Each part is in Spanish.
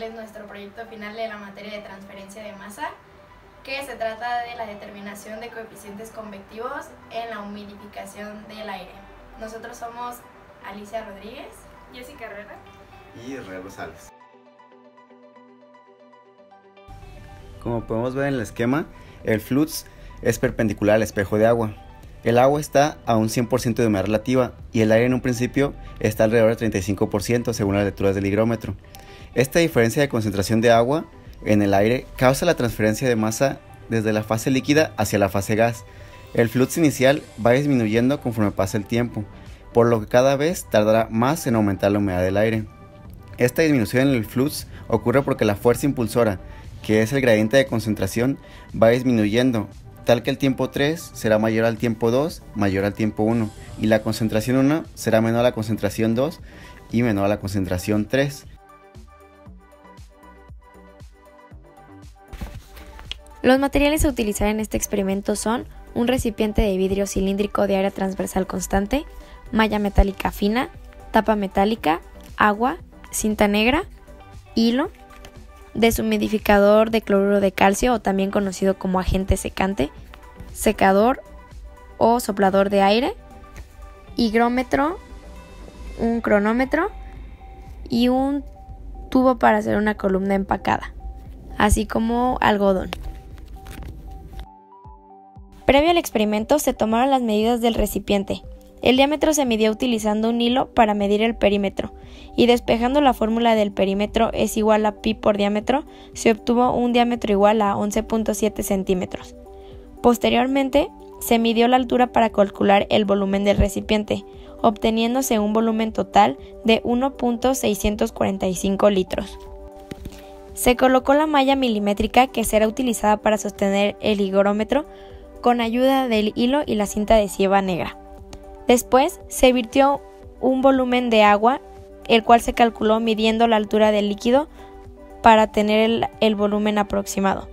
presentarles nuestro proyecto final de la materia de transferencia de masa, que se trata de la determinación de coeficientes convectivos en la humidificación del aire. Nosotros somos Alicia Rodríguez, Jessica Herrera y Israel Rosales. Como podemos ver en el esquema, el flux es perpendicular al espejo de agua. El agua está a un 100% de humedad relativa y el aire en un principio está alrededor del 35% según las lecturas del higrómetro. Esta diferencia de concentración de agua en el aire causa la transferencia de masa desde la fase líquida hacia la fase gas. El flux inicial va disminuyendo conforme pasa el tiempo, por lo que cada vez tardará más en aumentar la humedad del aire. Esta disminución en el flux ocurre porque la fuerza impulsora, que es el gradiente de concentración, va disminuyendo, tal que el tiempo 3 será mayor al tiempo 2, mayor al tiempo 1, y la concentración 1 será menor a la concentración 2 y menor a la concentración 3. Los materiales a utilizar en este experimento son un recipiente de vidrio cilíndrico de área transversal constante, malla metálica fina, tapa metálica, agua, cinta negra, hilo, deshumidificador de cloruro de calcio o también conocido como agente secante, secador o soplador de aire, higrómetro, un cronómetro y un tubo para hacer una columna empacada, así como algodón. Previo al experimento se tomaron las medidas del recipiente. El diámetro se midió utilizando un hilo para medir el perímetro, y despejando la fórmula del perímetro es igual a pi por diámetro, se obtuvo un diámetro igual a 11.7 centímetros. Posteriormente, se midió la altura para calcular el volumen del recipiente, obteniéndose un volumen total de 1.645 litros. Se colocó la malla milimétrica que será utilizada para sostener el higrómetro con ayuda del hilo y la cinta adhesiva negra. Después se virtió un volumen de agua, el cual se calculó midiendo la altura del líquido para tener el volumen aproximado.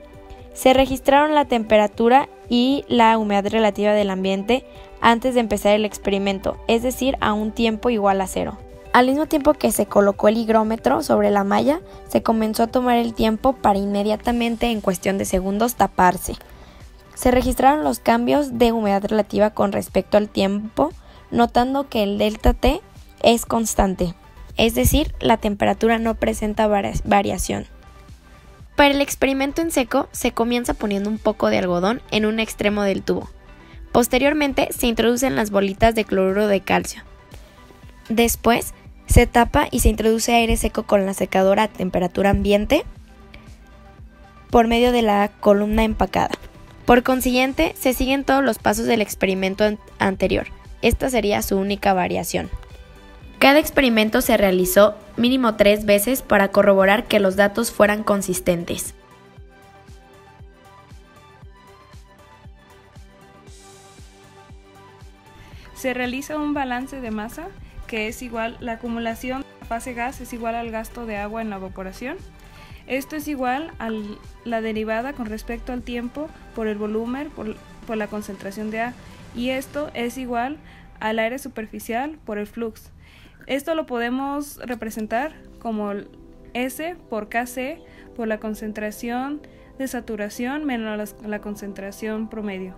Se registraron la temperatura y la humedad relativa del ambiente antes de empezar el experimento, es decir, a un tiempo igual a 0. Al mismo tiempo que se colocó el higrómetro sobre la malla, se comenzó a tomar el tiempo para inmediatamente, en cuestión de segundos, taparse. Se registraron los cambios de humedad relativa con respecto al tiempo, notando que el delta T es constante, es decir, la temperatura no presenta variación. Para el experimento en seco, se comienza poniendo un poco de algodón en un extremo del tubo. Posteriormente, se introducen las bolitas de cloruro de calcio. Después, se tapa y se introduce aire seco con la secadora a temperatura ambiente por medio de la columna empacada. Por consiguiente, se siguen todos los pasos del experimento anterior. Esta sería su única variación. Cada experimento se realizó mínimo 3 veces para corroborar que los datos fueran consistentes. se realiza un balance de masa que es igual, la acumulación de la fase gas es igual al gasto de agua en la evaporación. Esto es igual a la derivada con respecto al tiempo por el volumen por la concentración de A, y esto es igual al aire superficial por el flux. Esto lo podemos representar como S por Kc por la concentración de saturación menos la concentración promedio.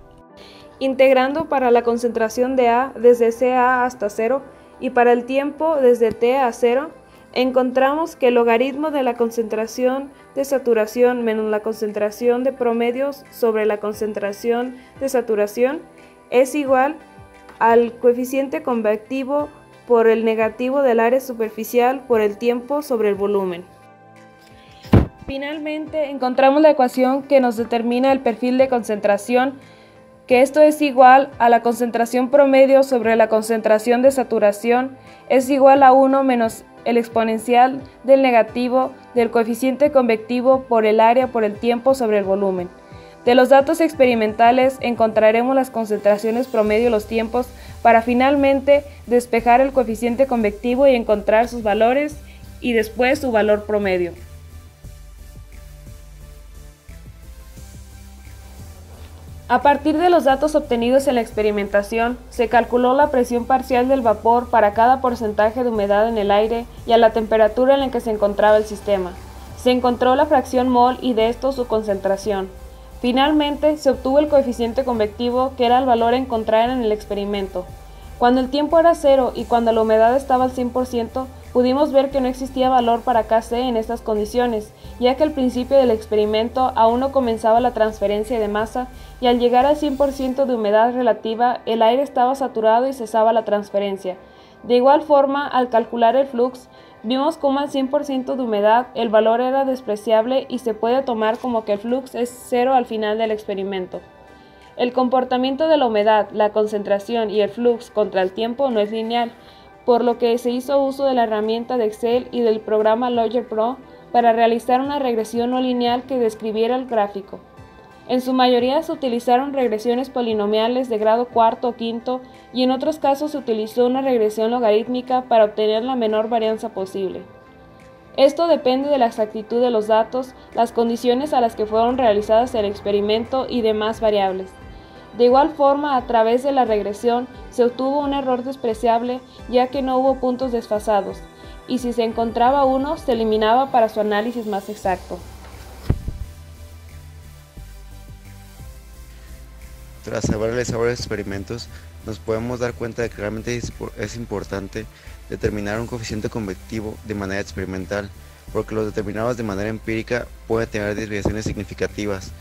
Integrando para la concentración de A desde Ca hasta 0 y para el tiempo desde T a 0, encontramos que el logaritmo de la concentración de saturación menos la concentración de promedios sobre la concentración de saturación es igual al coeficiente convectivo por el negativo del área superficial por el tiempo sobre el volumen. Finalmente, encontramos la ecuación que nos determina el perfil de concentración, que esto es igual a la concentración promedio sobre la concentración de saturación, es igual a 1 menos el exponencial del negativo del coeficiente convectivo por el área por el tiempo sobre el volumen. De los datos experimentales encontraremos las concentraciones promedio y los tiempos para finalmente despejar el coeficiente convectivo y encontrar sus valores y después su valor promedio. A partir de los datos obtenidos en la experimentación, se calculó la presión parcial del vapor para cada porcentaje de humedad en el aire y a la temperatura en la que se encontraba el sistema. Se encontró la fracción mol y de esto su concentración. Finalmente, se obtuvo el coeficiente convectivo, que era el valor a encontrar en el experimento. Cuando el tiempo era 0 y cuando la humedad estaba al 100%, pudimos ver que no existía valor para Kc en estas condiciones, ya que al principio del experimento aún no comenzaba la transferencia de masa y al llegar al 100% de humedad relativa, el aire estaba saturado y cesaba la transferencia. De igual forma, al calcular el flux, vimos cómo al 100% de humedad el valor era despreciable y se puede tomar como que el flux es 0 al final del experimento. El comportamiento de la humedad, la concentración y el flux contra el tiempo no es lineal, por lo que se hizo uso de la herramienta de Excel y del programa Logger Pro para realizar una regresión no lineal que describiera el gráfico. En su mayoría se utilizaron regresiones polinomiales de grado cuarto o quinto y en otros casos se utilizó una regresión logarítmica para obtener la menor varianza posible. Esto depende de la exactitud de los datos, las condiciones a las que fueron realizadas el experimento y demás variables. De igual forma, a través de la regresión se obtuvo un error despreciable ya que no hubo puntos desfasados, y si se encontraba uno, se eliminaba para su análisis más exacto. Tras haber realizado varios experimentos, nos podemos dar cuenta de que realmente es importante determinar un coeficiente convectivo de manera experimental, porque los determinados de manera empírica pueden tener desviaciones significativas.